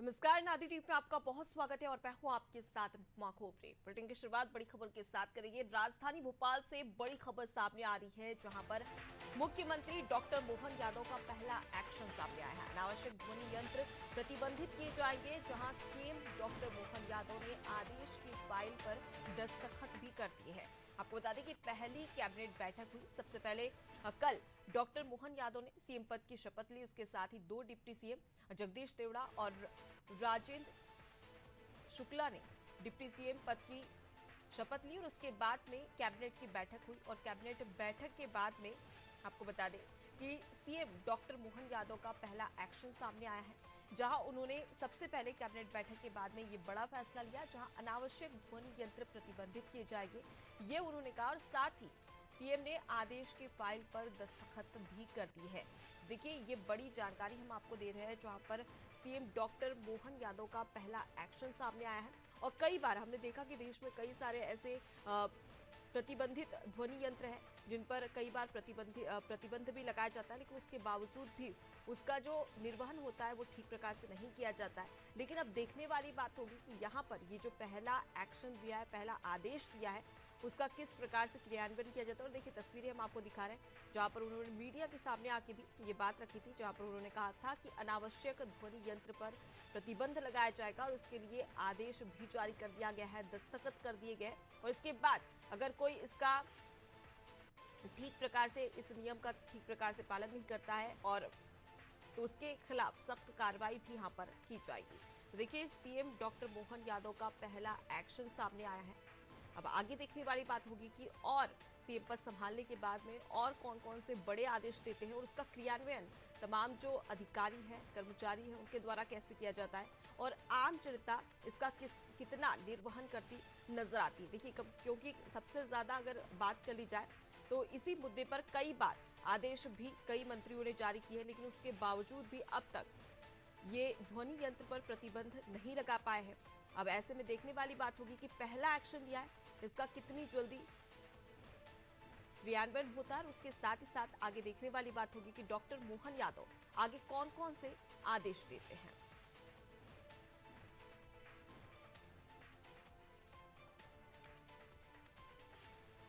नमस्कार, नादी टीवी में आपका बहुत स्वागत है और मैं हूं आपके साथ उपमा खोपरे। बुलेटिन की शुरुआत बड़ी खबर के साथ करेंगे। राजधानी भोपाल से बड़ी खबर सामने आ रही है, जहां पर मुख्यमंत्री डॉक्टर मोहन यादव का पहला एक्शन सामने आया है। अनावश्यक ध्वनि यंत्र प्रतिबंधित किए जाएंगे, जहां सीएम डॉक्टर मोहन यादव ने आदेश की फाइल पर दस्तखत भी कर दिए हैं। आपको बता दें कि पहली कैबिनेट बैठक हुई। सबसे पहले कल डॉक्टर मोहन यादव ने सीएम पद की शपथ ली। उसके साथ ही दो डिप्टी सीएम जगदीश देवड़ा और राजेंद्र शुक्ला ने डिप्टी सीएम पद की शपथ ली और उसके बाद में कैबिनेट की बैठक हुई। और कैबिनेट बैठक के बाद में आपको बता दें कि सीएम डॉक्टर मोहन यादव का पहला एक्शन सामने आया है, जहां उन्होंने सबसे पहले कैबिनेट बैठक के बाद में ये बड़ा फैसला लिया, जहां अनावश्यक ध्वनि यंत्र प्रतिबंधित किए जाएंगे, ये उन्होंने कहा। और साथ ही सीएम ने आदेश की फाइल पर दस्तखत भी कर दी है। देखिए, ये बड़ी जानकारी हम आपको दे रहे हैं, जहां पर सीएम डॉक्टर मोहन यादव का पहला एक्शन सामने आया है। और कई बार हमने देखा कि देश में कई सारे ऐसे प्रतिबंधित ध्वनि यंत्र है जिन पर कई बार प्रतिबंध भी लगाया जाता है, लेकिन उसके बावजूद भी उसका जो निर्वहन होता है वो ठीक प्रकार से नहीं किया जाता है। लेकिन अब देखने वाली बात होगी कि यहाँ पर ये जो पहला एक्शन दिया है, पहला आदेश दिया है, उसका किस प्रकार से क्रियान्वयन किया जाता है। और देखिए, तस्वीरें हम आपको दिखा रहे हैं, जहां पर उन्होंने मीडिया के सामने आके भी ये बात रखी थी, जहां पर उन्होंने कहा था कि अनावश्यक ध्वनि यंत्र पर प्रतिबंध लगाया जाएगा और उसके लिए आदेश भी जारी कर दिया गया है, दस्तखत कर दिए गए। और इसके बाद अगर कोई इसका ठीक प्रकार से, इस नियम का ठीक प्रकार से पालन नहीं करता है और तो उसके खिलाफ सख्त कार्रवाई भी यहां पर की जाएगी। तो देखिए, सीएम डॉक्टर मोहन यादव का पहला एक्शन सामने आया है। अब आगे देखने वाली बात होगी कि और सीएम पद संभालने के बाद में और कौन कौन से बड़े आदेश देते हैं और उसका क्रियान्वयन तमाम जो अधिकारी हैं, कर्मचारी हैं, उनके द्वारा कैसे किया जाता है और आम जनता इसका कितना निर्वहन करती नजर आती है। देखिए, क्योंकि सबसे ज्यादा अगर बात कर ली जाए तो इसी मुद्दे पर कई बार आदेश भी कई मंत्रियों ने जारी किए, लेकिन उसके बावजूद भी अब तक ये ध्वनि यंत्र पर प्रतिबंध नहीं लगा पाए हैं। अब ऐसे में देखने वाली बात होगी कि पहला एक्शन लिया है, इसका कितनी जल्दी क्रियान्वयन होता है। और उसके साथ ही साथ आगे देखने वाली बात होगी कि डॉक्टर मोहन यादव आगे कौन कौन से आदेश देते हैं।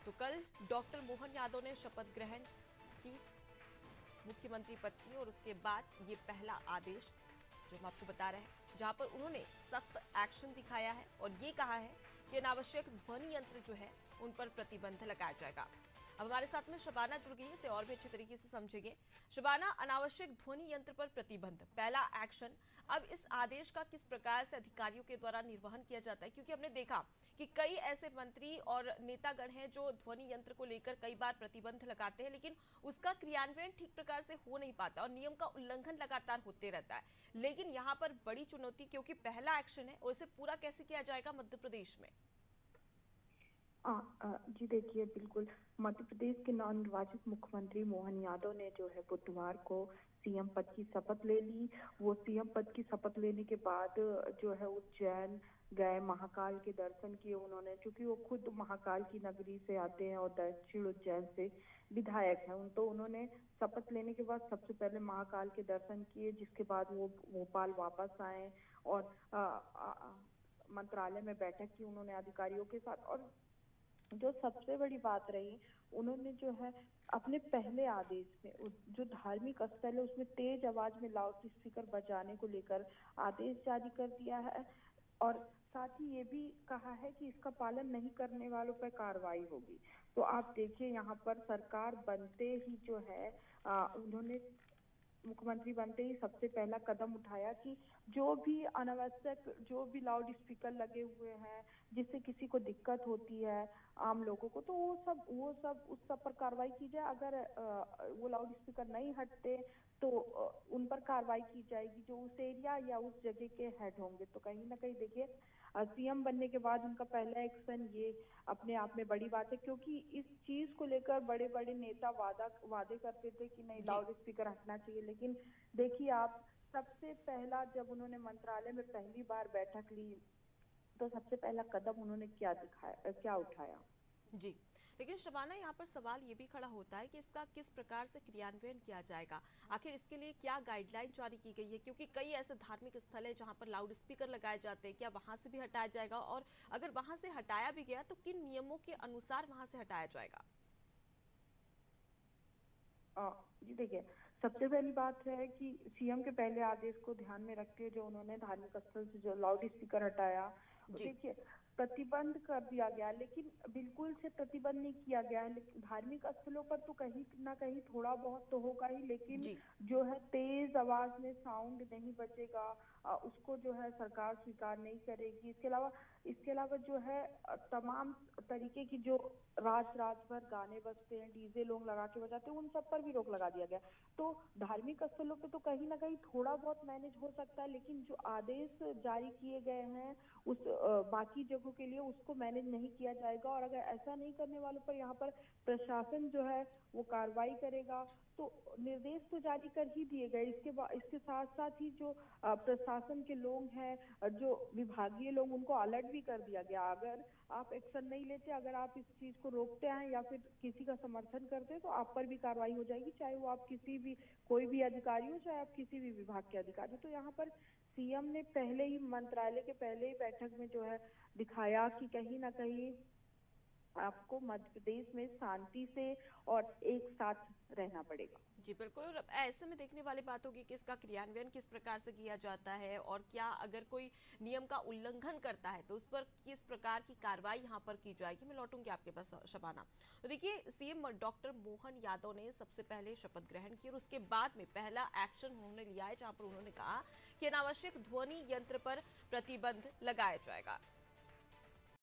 तो कल डॉक्टर मोहन यादव ने शपथ ग्रहण की मुख्यमंत्री पद की और उसके बाद ये पहला आदेश जो हम आपको बता रहे हैं, जहां पर उन्होंने सख्त एक्शन दिखाया है और ये कहा है कि अनावश्यक ध्वनि यंत्र जो है उन पर प्रतिबंध लगाया जाएगा। अब हमारे साथ में शबाना जुड़ गई है, इसे और भी अच्छे तरीके से समझेंगे। शबाना, अनावश्यक ध्वनि यंत्र पर प्रतिबंध, पहला एक्शन। अब इस आदेश का किस प्रकार से अधिकारियों के द्वारा निर्वहन किया जाता है, क्योंकि हमने देखा कि कई ऐसे मंत्री और नेतागण हैं जो ध्वनि यंत्र को लेकर कई बार प्रतिबंध लगाते हैं, लेकिन उसका क्रियान्वयन ठीक प्रकार से हो नहीं पाता और नियम का उल्लंघन लगातार होते रहता है। लेकिन यहाँ पर बड़ी चुनौती, क्योंकि पहला एक्शन है और इसे पूरा कैसे किया जाएगा मध्य प्रदेश में? जी देखिए, बिल्कुल मध्य प्रदेश के नवनिर्वाचित मुख्यमंत्री मोहन यादव ने जो है बुधवार को सीएम पद की शपथ ले ली। वो सीएम पद की शपथ लेने के बाद जो है उज्जैन गए, महाकाल के दर्शन किए उन्होंने, क्योंकि वो खुद महाकाल की नगरी से आते हैं और दक्षिण उज्जैन से विधायक हैं। तो उन्होंने शपथ लेने के बाद सबसे पहले महाकाल के दर्शन किए, जिसके बाद वो भोपाल वापस आए और मंत्रालय में बैठक की उन्होंने अधिकारियों के साथ। और जो सबसे बड़ी बात रही, उन्होंने जो है अपने पहले आदेश में जो धार्मिक स्थल है उसमें तेज आवाज में लाउड स्पीकर बजाने को लेकर आदेश जारी कर दिया है और साथ ही ये भी कहा है कि इसका पालन नहीं करने वालों पर कार्रवाई होगी। तो आप देखिए, यहाँ पर सरकार बनते ही जो है उन्होंने मुख्यमंत्री बनते ही सबसे पहला कदम उठाया कि जो भी अनावश्यक, जो भी लाउड स्पीकर लगे हुए हैं जिससे किसी को दिक्कत होती है आम लोगों को, तो वो सब उस सब पर कार्रवाई की जाए। अगर वो लाउड स्पीकर नहीं हटते तो उन पर कार्रवाई की जाएगी, जो उस एरिया या उस जगह के हेड होंगे। तो कहीं ना कहीं देखिए, सीएम बनने के बाद उनका पहला एक्शन ये अपने आप में बड़ी बात है, क्योंकि इस चीज को लेकर बड़े बड़े नेता वादे करते थे कि नहीं जी। लाउड स्पीकर हटना चाहिए। लेकिन देखिए आप, सबसे पहला जब उन्होंने मंत्रालय में पहली बार बैठक ली तो सबसे पहला कदम उन्होंने क्या दिखाया, क्या उठाया? जी, लेकिन शबाना, यहाँ पर सवाल ये भी खड़ा होता है कि इसका किस प्रकार से क्रियान्वयन किया जाएगा। आखिर इसके लिए क्या गाइडलाइन जारी की गई है, क्योंकि कई ऐसे धार्मिक स्थल है जहाँ पर लाउड स्पीकर लगाए जाते हैं, क्या वहां से भी हटाया जाएगा, और अगर वहां से हटाया भी गया तो किन नियमों के अनुसार वहां से हटाया जाएगा? जी देखिए, सबसे पहली बात है कि सीएम के पहले आदेश को ध्यान में रखते हुए जो उन्होंने धार्मिक स्थल से जो लाउड स्पीकर हटाया, तो जी। देखिए प्रतिबंध कर दिया गया, लेकिन बिल्कुल से प्रतिबंध नहीं किया गया है। लेकिन धार्मिक स्थलों पर तो कहीं ना कहीं थोड़ा बहुत तो होगा ही, लेकिन जी। जो है तेज आवाज में साउंड नहीं बचेगा, उसको जो है सरकार स्वीकार नहीं करेगी। इसके अलावा जो है तमाम तरीके की जो रात रात भर गाने बजते हैं, डीजे लोग लगा के बजाते हैं, उन सब पर भी रोक लगा दिया गया। तो धार्मिक स्थलों पे तो कहीं ना कहीं थोड़ा बहुत मैनेज हो सकता है, लेकिन जो आदेश जारी किए गए हैं उस बाकी जगहों के लिए उसको मैनेज नहीं किया जाएगा। और अगर ऐसा नहीं करने वालों पर यहाँ पर प्रशासन जो है वो कार्रवाई करेगा। तो निर्देश तो जारी कर ही दिए गए। इसके साथ साथ ही जो प्रशासन के लोग हैं, जो विभागीय लोग, उनको अलर्ट भी कर दिया गया। अगर आप एक्शन नहीं लेते, अगर आप इस चीज को रोकते हैं या फिर किसी का समर्थन करते हैं, तो आप पर भी कार्रवाई हो जाएगी, चाहे वो आप किसी भी कोई भी अधिकारी हो, चाहे आप किसी भी विभाग के अधिकारी हो। तो यहाँ पर सीएम ने पहले ही मंत्रालय के पहले ही बैठक में जो है दिखाया कि कहीं ना कहीं आपको मध्य प्रदेश में शांति से और एक साथ रहना पड़ेगा। जी बिल्कुल, और अब ऐसे में देखने वाली बात होगी कि इसका क्रियान्वयन किस प्रकार से किया जाता है, और क्या अगर कोई नियम का उल्लंघन करता है तो उस पर किस प्रकार की कार्रवाई यहाँ पर की जाएगी। मैं लौटूंगी आपके पास शबाना। तो देखिए, सीएम डॉक्टर मोहन यादव ने सबसे पहले शपथ ग्रहण की और उसके बाद में पहला एक्शन उन्होंने लिया है, जहां पर उन्होंने कहा कि अनावश्यक ध्वनि यंत्र पर प्रतिबंध लगाया जाएगा।